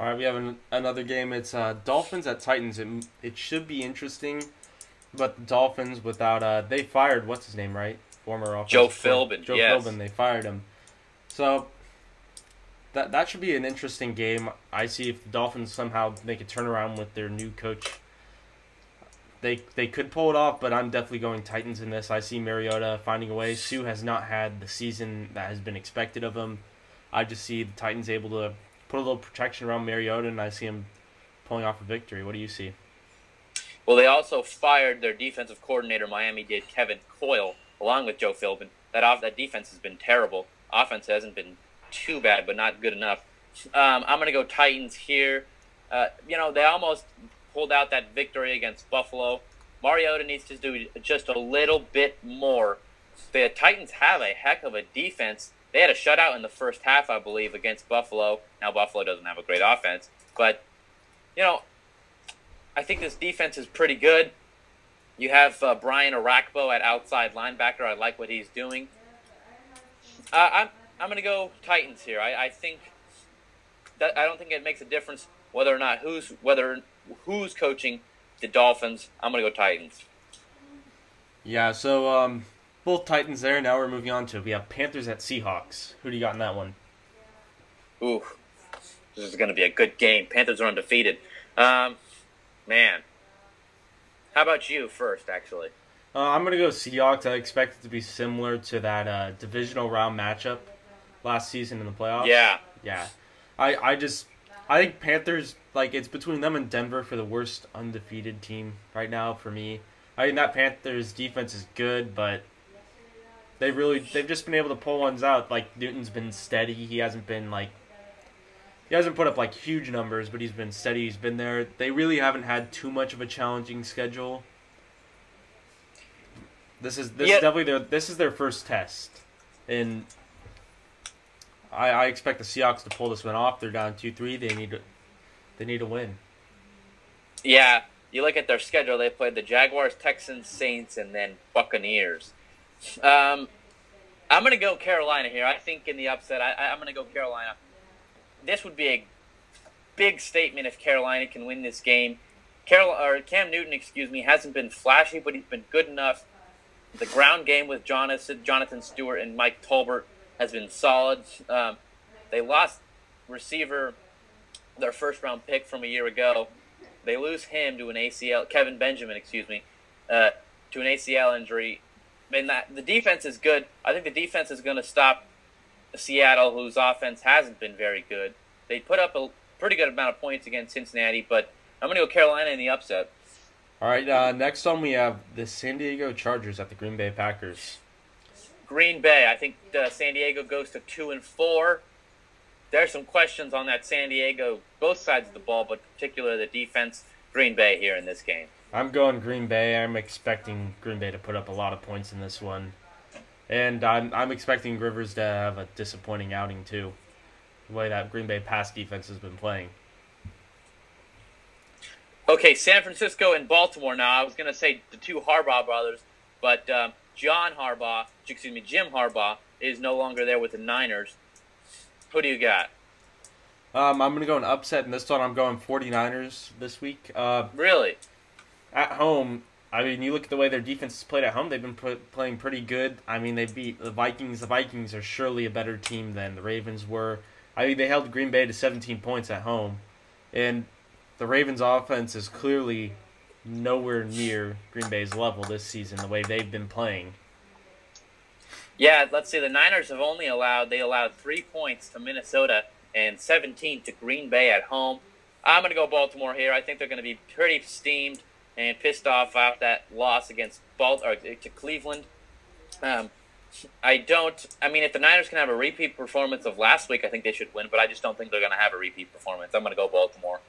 All right, we have another game. It's Dolphins at Titans. It should be interesting, but the Dolphins without they fired what's his name, right? Former Joe offensive Philbin. Joe Yes. Philbin. They fired him. So that should be an interesting game. I see if the Dolphins somehow make a turnaround with their new coach. They could pull it off, but I'm definitely going Titans in this. I see Mariota finding a way. Sue has not had the season that has been expected of him. I just see the Titans able to put a little protection around Mariota, and I see him pulling off a victory. What do you see? Well, they also fired their defensive coordinator, Miami did, Kevin Coyle, along with Joe Philbin. That defense has been terrible. Offense hasn't been too bad, but not good enough. I'm going to go Titans here. They almost pulled out that victory against Buffalo. Mariota needs to do just a little bit more. The Titans have a heck of a defense. They had a shutout in the first half, I believe, against Buffalo. Now, Buffalo doesn't have a great offense. But, I think this defense is pretty good. You have Brian Arakpo at outside linebacker. I like what he's doing. I'm going to go Titans here. I don't think it makes a difference whether or not who's coaching the Dolphins. I'm going to go Titans. Yeah, so both Titans there. Now we're moving on to we have Panthers at Seahawks. Who do you got in that one? Ooh, this is going to be a good game. Panthers are undefeated. Man. How about you first, actually? I'm going to go Seahawks. I expect it to be similar to that divisional round matchup last season in the playoffs. Yeah. Yeah. I think Panthers, it's between them and Denver for the worst undefeated team right now for me. I think that Panthers defense is good, but they've just been able to pull ones out. Like, Newton's been steady. He hasn't put up huge numbers, but he's been steady. He's been there. They really haven't had too much of a challenging schedule. This is definitely their first test, and I expect the Seahawks to pull this one off. They're down 2-3. They need to win. Yeah, you look at their schedule. They played the Jaguars, Texans, Saints, and then Buccaneers. I'm going to go Carolina here. I think in the upset, I'm going to go Carolina. This would be a big statement if Carolina can win this game. Cam Newton, hasn't been flashy, but he's been good enough. The ground game with Jonathan Stewart and Mike Tolbert has been solid. They lost receiver, their first-round pick from a year ago. They lose him to an ACL, Kevin Benjamin, to an ACL injury. And the defense is good. I think the defense is going to stop Seattle, whose offense hasn't been very good. They put up a pretty good amount of points against Cincinnati, but I'm going to go Carolina in the upset. All right, next on we have the San Diego Chargers at the Green Bay Packers. Green Bay, I think San Diego goes to 2-4. There's some questions on that San Diego, both sides of the ball, but particularly the defense. Green Bay here in this game. I'm going Green Bay. I'm expecting Green Bay to put up a lot of points in this one. And I'm expecting Rivers to have a disappointing outing, too. The way that Green Bay pass defense has been playing. Okay, San Francisco and Baltimore now. I was going to say the two Harbaugh brothers, but Jim Harbaugh is no longer there with the Niners. Who do you got? I'm going to go an upset in this one. I'm going 49ers this week. Really? At home, you look at the way their defense has played at home. They've been playing pretty good. They beat the Vikings. The Vikings are surely a better team than the Ravens were. They held Green Bay to 17 points at home. And the Ravens' offense is clearly nowhere near Green Bay's level this season, the way they've been playing. Yeah, let's see. The Niners have allowed 3 points to Minnesota and 17 to Green Bay at home. I'm going to go Baltimore here. I think they're going to be pretty steamed and pissed off about that loss against to Cleveland. If the Niners can have a repeat performance of last week, I think they should win, but I just don't think they're going to have a repeat performance. I'm going to go Baltimore.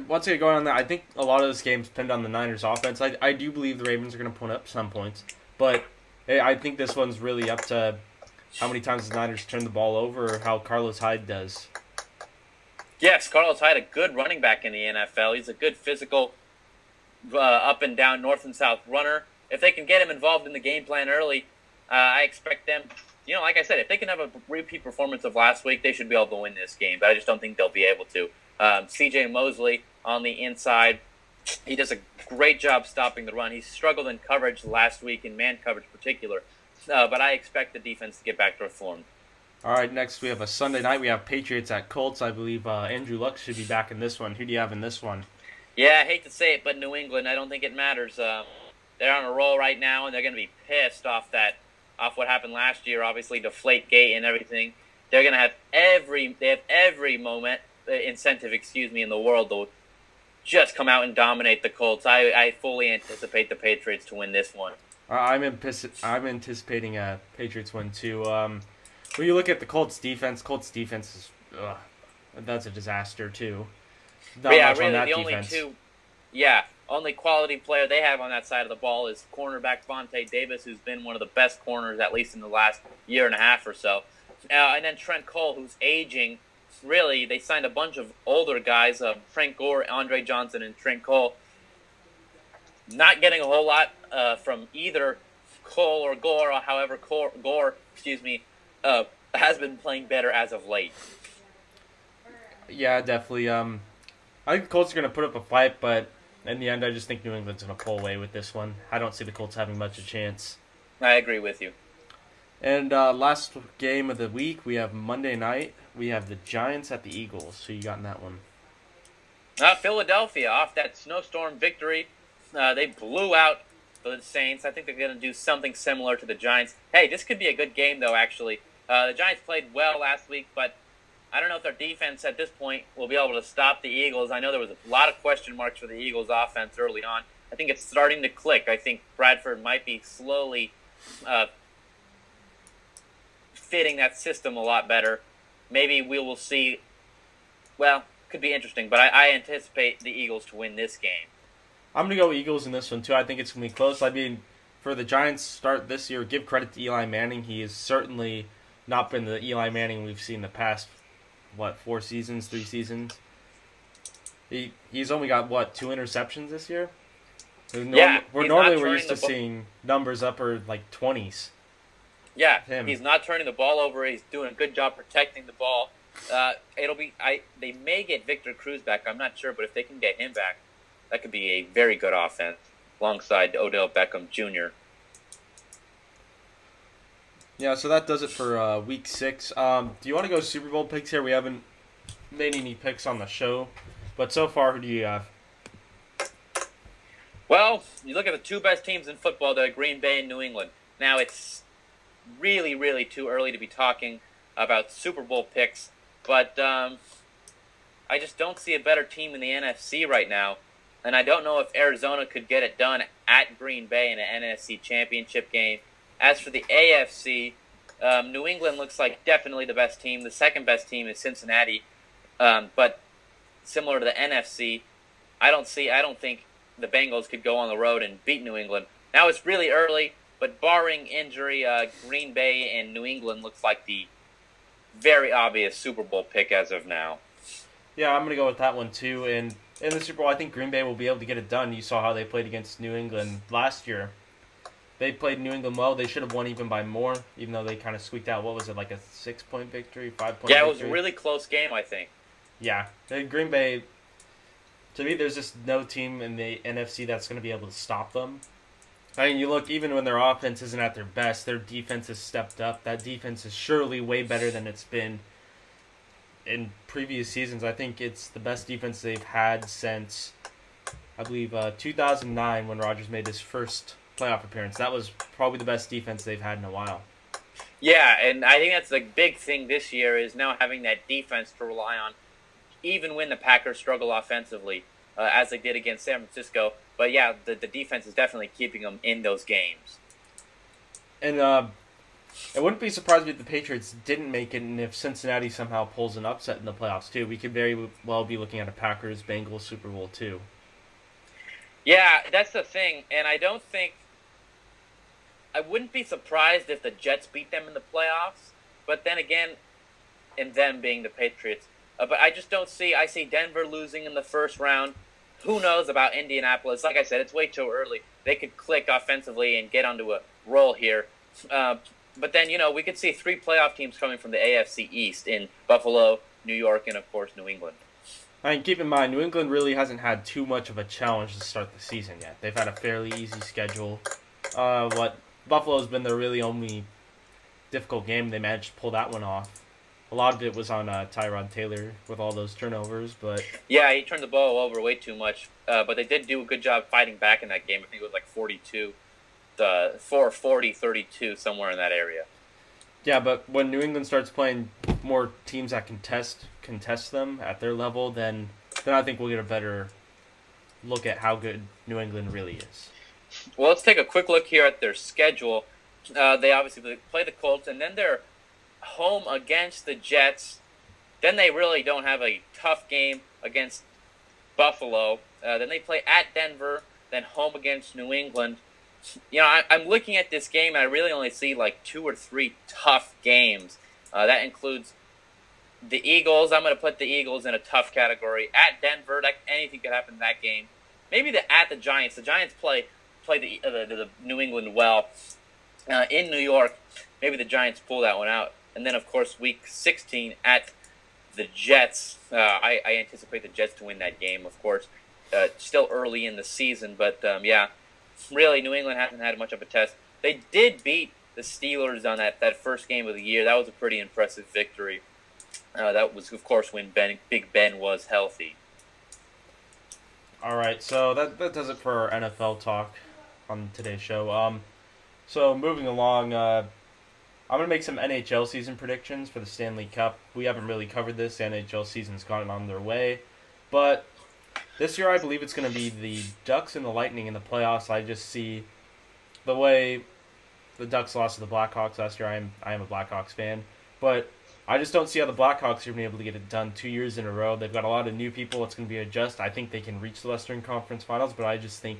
Once again, going on that, I think a lot of this game depend on the Niners' offense. I do believe the Ravens are going to put up some points, but I think this one's really up to how many times the Niners turn the ball over or how Carlos Hyde does. Yes, Carlos Hyde, a good running back in the NFL. He's a good physical up and down, north and south runner. If they can get him involved in the game plan early, I expect them, like I said, if they can have a repeat performance of last week, they should be able to win this game, but I just don't think they'll be able to. C.J. Mosley on the inside. He does a great job stopping the run. He struggled in coverage last week, in man coverage in particular. But I expect the defense to get back to form. All right, next we have a Sunday night. We have Patriots at Colts. I believe Andrew Luck should be back in this one. Who do you have in this one? Yeah, I hate to say it, but New England, I don't think it matters. They're on a roll right now, and they're going to be pissed off what happened last year, obviously, Deflategate and everything. They're going to have every incentive in the world to just come out and dominate the Colts. I fully anticipate the Patriots to win this one. I'm anticipating a Patriots win too. When you look at the Colts defense is that's a disaster too. Not yeah, much really, on that the defense. only quality player they have on that side of the ball is cornerback Vontae Davis, who's been one of the best corners at least in the last year and a half or so. And then Trent Cole, who's aging. Really, they signed a bunch of older guys, Frank Gore, Andre Johnson, and Trent Cole. Not getting a whole lot from either Cole or Gore, or however Gore, has been playing better as of late. Yeah, definitely. I think the Colts are going to put up a fight, but in the end, I just think New England's going to pull away with this one. I don't see the Colts having much of a chance. I agree with you. And last game of the week, we have Monday night. We have the Giants at the Eagles. Who you got in that one? Philadelphia, off that snowstorm victory. They blew out the Saints. I think they're going to do something similar to the Giants. Hey, this could be a good game, though, actually. The Giants played well last week, but I don't know if their defense at this point will be able to stop the Eagles. I know there was a lot of question marks for the Eagles' offense early on. I think it's starting to click. I think Bradford might be slowly fitting that system a lot better. Maybe we will see, could be interesting, but I anticipate the Eagles to win this game. I'm going to go Eagles in this one, too. I think it's going to be close. I mean, for the Giants' start this year, give credit to Eli Manning. He has certainly not been the Eli Manning we've seen the past, 3 seasons? He's only got, 2 interceptions this year? We're used to seeing numbers upper, 20s. Yeah, he's not turning the ball over. He's doing a good job protecting the ball. They may get Victor Cruz back. I'm not sure, but if they can get him back, that could be a very good offense alongside Odell Beckham Jr. Yeah, so that does it for Week 6. Do you want to go Super Bowl picks here? We haven't made any picks on the show, but so far, who do you have? Well, you look at the 2 best teams in football, they're Green Bay and New England. Now, it's really, really too early to be talking about Super Bowl picks, but I just don't see a better team in the NFC right now, and I don't know if Arizona could get it done at Green Bay in an NFC championship game. As for the AFC, New England looks like definitely the best team. The second best team is Cincinnati, but similar to the NFC, I don't think the Bengals could go on the road and beat New England. Now it's really early, but barring injury, Green Bay and New England looks like the very obvious Super Bowl pick as of now. Yeah, I'm going to go with that one too. And in the Super Bowl, I think Green Bay will be able to get it done. You saw how they played against New England last year. They played New England well. They should have won even by more, even though they kind of squeaked out. What was it, like a 6-point victory, 5-point victory? Yeah, it was a really close game, I think. Yeah. Green Bay, to me, there's just no team in the NFC that's going to be able to stop them. I mean, you look, even when their offense isn't at their best, their defense has stepped up. That defense is surely way better than it's been in previous seasons. I think it's the best defense they've had since, I believe, 2009 when Rodgers made his first playoff appearance. That was probably the best defense they've had in a while. Yeah, and I think that's the big thing this year is now having that defense to rely on, even when the Packers struggle offensively, as they did against San Francisco. But yeah, the defense is definitely keeping them in those games. And I wouldn't be surprised if the Patriots didn't make it, and if Cincinnati somehow pulls an upset in the playoffs too. We could very well be looking at a Packers-Bengals Super Bowl too. Yeah, that's the thing, and I wouldn't be surprised if the Jets beat them in the playoffs, but then again, and them being the Patriots. But I just don't see, I see Denver losing in the first round. Who knows about Indianapolis? Like I said, it's way too early. They could click offensively and get onto a roll here. But then, we could see 3 playoff teams coming from the AFC East in Buffalo, New York, and, of course, New England. I mean, keep in mind, New England really hasn't had too much of a challenge to start the season yet. They've had a fairly easy schedule. What Buffalo's been their really only difficult game. They managed to pull that one off. A lot of it was on Tyrod Taylor with all those turnovers, but Yeah, he turned the ball over way too much, but they did do a good job fighting back in that game. I think it was like 42, 40-32, somewhere in that area. yeah. But when New England starts playing more teams that contest them at their level, then I think we'll get a better look at how good New England really is. Well, let's take a quick look here at their schedule. They obviously play the Colts, and then they're home against the Jets. Then they really don't have a tough game against Buffalo. Then they play at Denver, then home against New England. I'm looking at this game, and I really only see like 2 or 3 tough games. That includes the Eagles. I'm going to put the Eagles in a tough category. At Denver, anything could happen in that game. Maybe at the Giants. The Giants play the New England well. In New York, maybe the Giants pull that one out. And then, of course, Week 16 at the Jets. I anticipate the Jets to win that game, of course. Still early in the season, but yeah, really, New England hasn't had much of a test. They did beat the Steelers on that first game of the year. That was a pretty impressive victory. That was, of course, when Big Ben was healthy. All right, so that does it for our NFL talk on today's show. So moving along, I'm going to make some NHL season predictions for the Stanley Cup. We haven't really covered this. The NHL season's gone on their way. But this year I believe it's going to be the Ducks and the Lightning in the playoffs. I just see the way the Ducks lost to the Blackhawks last year. I am a Blackhawks fan. But I just don't see how the Blackhawks are going to be able to get it done 2 years in a row. They've got a lot of new people. It's going to be a adjust. I think they can reach the Western Conference Finals, but I just think,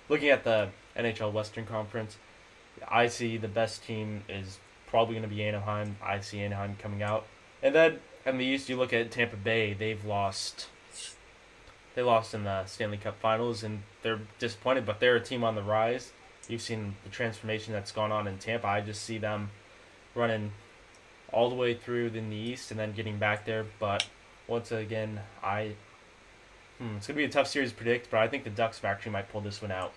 looking at the NHL Western Conference, I see the best team is probably going to be Anaheim. I see Anaheim coming out. And then in the East, you look at Tampa Bay. They lost in the Stanley Cup Finals, and they're disappointed, but they're a team on the rise. You've seen the transformation that's gone on in Tampa. I just see them running all the way through in the East and then getting back there. But once again, it's going to be a tough series to predict, but I think the Ducks actually might pull this one out.